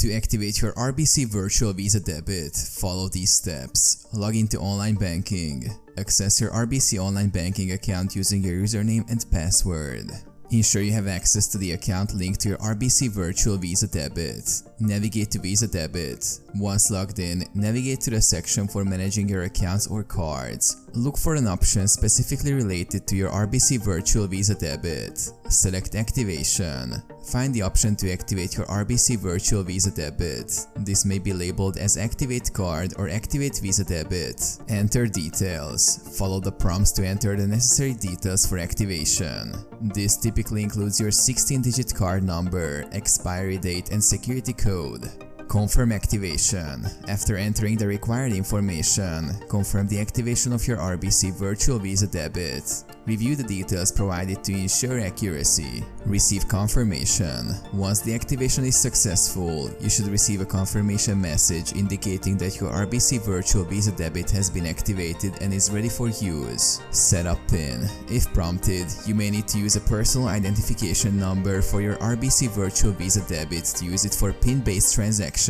To activate your RBC Virtual Visa Debit, follow these steps. Log into online banking. Access your RBC online banking account using your username and password. Ensure you have access to the account linked to your RBC Virtual Visa Debit. Navigate to Visa Debit. Once logged in, navigate to the section for managing your accounts or cards. Look for an option specifically related to your RBC Virtual Visa Debit. Select Activation. Find the option to activate your RBC Virtual Visa Debit. This may be labeled as Activate Card or Activate Visa Debit. Enter details. Follow the prompts to enter the necessary details for activation. This typically includes your 16-digit card number, expiry date, and security code. Confirm activation. After entering the required information, confirm the activation of your RBC Virtual Visa Debit. Review the details provided to ensure accuracy. Receive confirmation. Once the activation is successful, you should receive a confirmation message indicating that your RBC Virtual Visa Debit has been activated and is ready for use. Set up PIN. If prompted, you may need to use a personal identification number for your RBC Virtual Visa Debit to use it for PIN-based transactions.